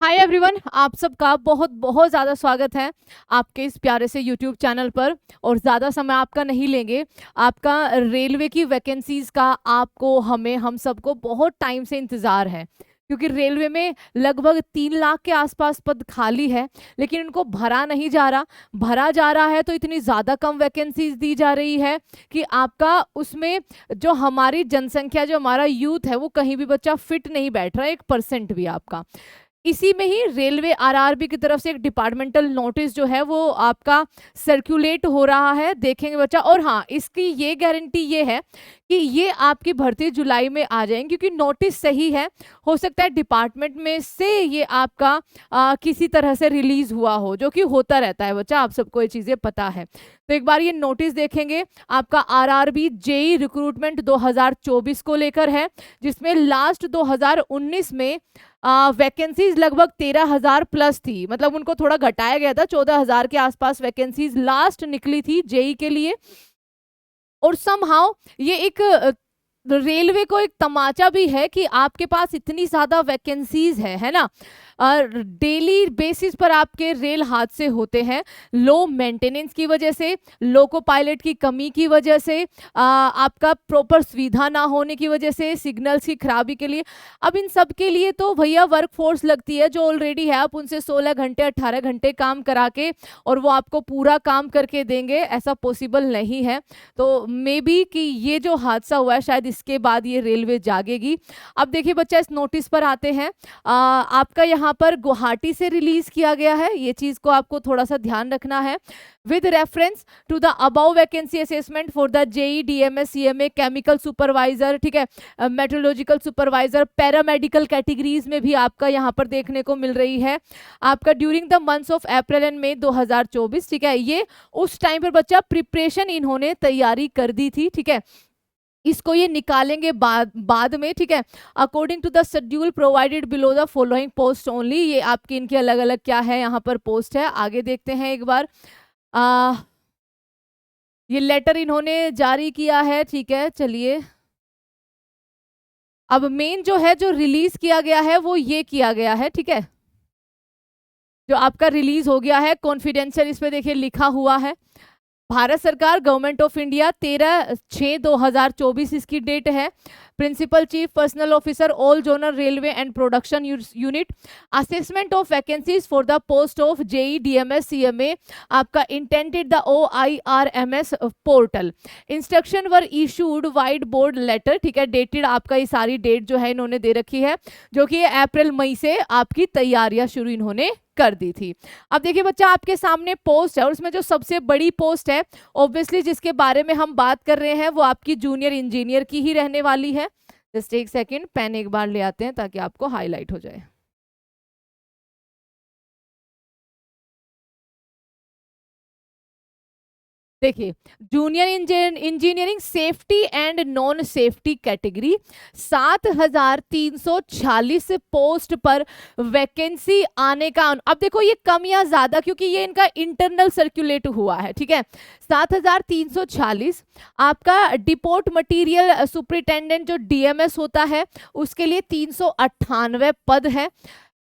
Hi everyone, आप सबका बहुत बहुत ज़्यादा स्वागत है आपके इस प्यारे से यूट्यूब चैनल पर। और ज़्यादा समय आपका नहीं लेंगे। आपका रेलवे की वैकेंसीज़ का आपको हमें हम सबको बहुत टाइम से इंतज़ार है, क्योंकि रेलवे में लगभग 3 लाख के आसपास पद खाली है, लेकिन इनको भरा नहीं जा रहा। भरा जा रहा है तो इतनी ज़्यादा कम वैकेंसीज दी जा रही है कि आपका उसमें जो हमारी जनसंख्या, जो हमारा यूथ है, वो कहीं भी बच्चा फिट नहीं बैठ रहा है 1% भी आपका। इसी में ही रेलवे आरआरबी की तरफ से एक डिपार्टमेंटल नोटिस जो है वो आपका सर्कुलेट हो रहा है, देखेंगे बच्चा। और हाँ, इसकी ये गारंटी ये है कि ये आपकी भर्ती जुलाई में आ जाएंगी, क्योंकि नोटिस सही है। हो सकता है डिपार्टमेंट में से ये आपका किसी तरह से रिलीज हुआ हो, जो कि होता रहता है बच्चा, आप सबको ये चीज़ें पता है। तो एक बार ये नोटिस देखेंगे, आपका आरआरबी जेई रिक्रूटमेंट 2024 को लेकर है, जिसमें लास्ट 2019 में वैकेंसीज लगभग 13,000 प्लस थी। मतलब उनको थोड़ा घटाया गया था, 14,000 के आसपास वैकेंसीज लास्ट निकली थी जेई के लिए। और समहाउ ये एक रेलवे को एक तमाचा भी है कि आपके पास इतनी ज्यादा वैकेंसीज है ना। डेली बेसिस पर आपके रेल हादसे होते हैं, लो मेंटेनेंस की वजह से, लोको पायलट की कमी की वजह से, आपका प्रॉपर सुविधा ना होने की वजह से, सिग्नल्स की खराबी के लिए। अब इन सब के लिए तो भैया वर्क फोर्स लगती है जो ऑलरेडी है। आप उनसे 16 घंटे 18 घंटे काम करा के और वो आपको पूरा काम करके देंगे, ऐसा पॉसिबल नहीं है। तो मे बी कि ये जो हादसा हुआ है, शायद इसके बाद ये रेलवे जागेगी। अब देखिए बच्चा, इस नोटिस पर आते हैं। आपका यहाँ पर गुवाहाटी से रिलीज किया गया है, ये चीज को आपको थोड़ा सा ध्यान रखना है। With reference to the about vacancy assessment for the JE DMS CMA chemical supervisor, ठीक है, मेट्रोलॉजिकल सुपरवाइजर, पैरामेडिकल कैटेगरीज में भी आपका यहाँ पर देखने को मिल रही है। आपका during the months of April and May 2024, ठीक है, ये उस टाइम पर बच्चा प्रिपरेशन इन्होंने तैयारी कर दी थी, ठीक है। इसको ये निकालेंगे बाद में, ठीक है। According to the schedule provided below the following post only. ये आपकी इनके अलग अलग क्या है यहाँ पर पोस्ट है, आगे देखते हैं एक बार। ये लेटर इन्होंने जारी किया है, ठीक है, चलिए। अब मेन जो है, जो रिलीज किया गया है, वो ये किया गया है, ठीक है, जो आपका रिलीज हो गया है कॉन्फिडेंशियल, इस पे देखिए लिखा हुआ है। भारत सरकार, गवर्नमेंट ऑफ इंडिया, 13/6/2024 इसकी डेट है। Principal chief personnel officer all zonal railway and production unit, assessment of vacancies for the post of JE DMS CMA, आपका intended the OIRMS portal. Instruction were issued vide board letter, ठीक है, dated, आपका ये सारी date जो है इन्होंने दे रखी है, जो कि अप्रैल मई से आपकी तैयारियां शुरू इन्होंने कर दी थी। अब देखिए बच्चा, आपके सामने पोस्ट है और उसमें जो सबसे बड़ी पोस्ट है, ऑब्वियसली जिसके बारे में हम बात कर रहे हैं, वो आपकी जूनियर इंजीनियर की ही रहने वाली है। जस्ट एक सेकेंड, पेन एक बार ले आते हैं ताकि आपको हाईलाइट हो जाए। देखिए, junior engineering safety and non safety category, 7,346 post पर वैकेंसी आने का। अब देखो ये कम या ज्यादा, क्योंकि ये इनका इंटरनल सर्कुलेट हुआ है, ठीक है। 7,346 आपका डिपोर्ट मटेरियल सुपरिटेंडेंट जो डीएमएस होता है, उसके लिए 398 पद है।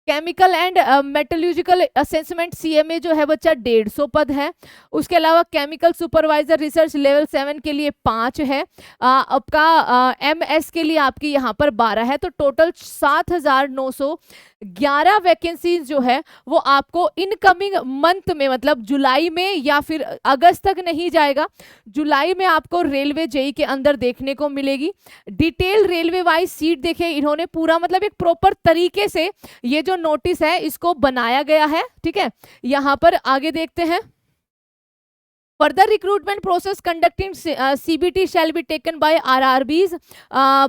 Chemical and metallurgical assessment CMA जो है बच्चा 150 पद है। उसके अलावा केमिकल सुपरवाइजर रिसर्च लेवल 7 के लिए 5 है। आपका MS के लिए आपकी यहाँ पर 12 है। तो टोटल 7,911 वैकेंसीज जो है वो आपको इनकमिंग मंथ में, मतलब जुलाई में या फिर अगस्त तक नहीं जाएगा, जुलाई में आपको रेलवे जेई के अंदर देखने को मिलेगी। डिटेल रेलवे वाइज सीट देखे इन्होंने पूरा, मतलब एक प्रॉपर तरीके से ये जो नोटिस है इसको बनाया गया है, ठीक है। यहां पर आगे देखते हैं। Further recruitment process conducting CBT shall be taken by RRBs,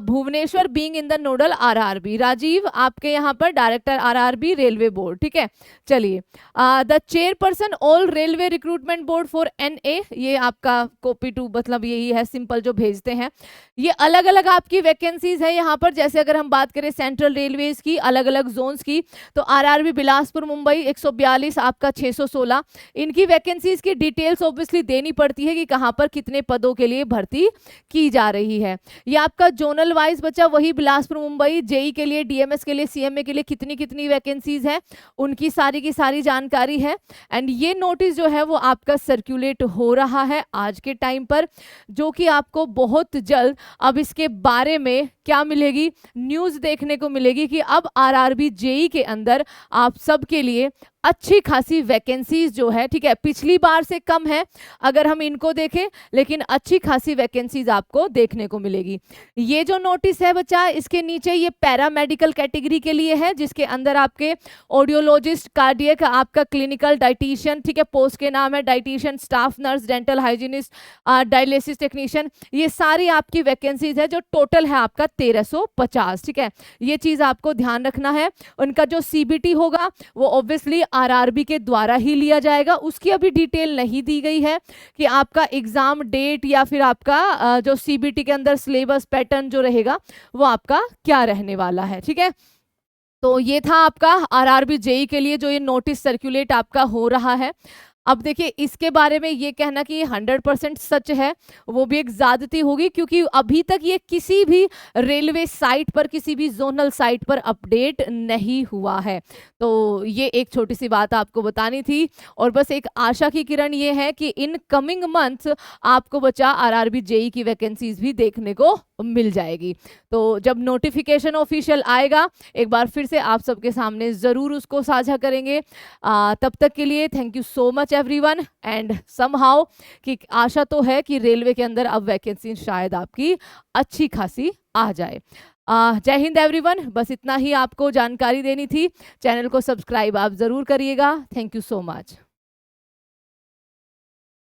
Bhubaneswar being in the nodal RRB, Rajiv आपके यहाँ पर डायरेक्टर RRB रेलवे बोर्ड, ठीक है। चलिए, the chairperson all railway recruitment board for NA, ये आपका कॉपी टू, मतलब यही है सिंपल जो भेजते हैं। ये अलग अलग आपकी वैकेंसीज है यहाँ पर। जैसे अगर हम बात करें सेंट्रल रेलवेज की अलग अलग जोन्स की, तो RRB बिलासपुर मुंबई 142, आपका 616, इनकी वैकेंसीज की डिटेल्स ऑब्वियसली ऑब्वियसली देनी पड़ती है कि कहाँ पर कितने पदों के लिए भर्ती की जा रही है। ये आपका जोनल वाइज बचा, वही बिलासपुर मुंबई जेई के लिए, डीएमएस के लिए, सीएमए के लिए कितनी कितनी वैकेंसीज हैं उनकी सारी की सारी जानकारी है। एंड ये नोटिस जो है वो आपका सर्कुलेट हो रहा है आज के टाइम पर, जो कि आपको बहुत जल्द अब इसके बारे में क्या मिलेगी, न्यूज़ देखने को मिलेगी कि अब आरआरबी जेई के अंदर आप सबके लिए अच्छी खासी वैकेंसीज जो है, ठीक है, पिछली बार से कम है अगर हम इनको देखें, लेकिन अच्छी खासी वैकेंसीज आपको देखने को मिलेगी। ये जो नोटिस है बच्चा, इसके नीचे ये पैरामेडिकल कैटेगरी के लिए है, जिसके अंदर आपके ऑडियोलॉजिस्ट, कार्डियक, आपका क्लिनिकल डाइटिशियन, ठीक है, पोस्ट के नाम है dietitian, staff nurse, dental hygienist, dialysis technician, ये सारी आपकी वैकेंसीज है जो टोटल है आपका 1350, ठीक है। ये चीज आपको ध्यान रखना है। उनका जो सीबीटी होगा वो ऑब्वियसली आरआरबी के द्वारा ही लिया जाएगा, उसकी अभी डिटेल नहीं दी गई है कि आपका एग्जाम डेट या फिर आपका जो सीबीटी के अंदर सिलेबस पैटर्न जो रहेगा वो आपका क्या रहने वाला है, ठीक है। तो ये था आपका आरआरबी जेई के लिए जो ये नोटिस सर्कुलेट आपका हो रहा है। अब देखिए इसके बारे में ये कहना कि ये 100% सच है वो भी एक ज्यादती होगी, क्योंकि अभी तक ये किसी भी रेलवे साइट पर, किसी भी जोनल साइट पर अपडेट नहीं हुआ है। तो ये एक छोटी सी बात आपको बतानी थी, और बस एक आशा की किरण ये है कि इन कमिंग मंथ्स आपको बचा आरआरबी जेई की वैकेंसीज भी देखने को मिल जाएगी। तो जब नोटिफिकेशन ऑफिशियल आएगा एक बार फिर से आप सबके सामने ज़रूर उसको साझा करेंगे। तब तक के लिए thank you so much everyone, and somehow कि आशा तो है कि रेलवे के अंदर अब वैकेंसी शायद आपकी अच्छी खासी आ जाए। जय हिंद एवरीवन, बस इतना ही आपको जानकारी देनी थी। चैनल को सब्सक्राइब आप ज़रूर करिएगा। Thank you so much.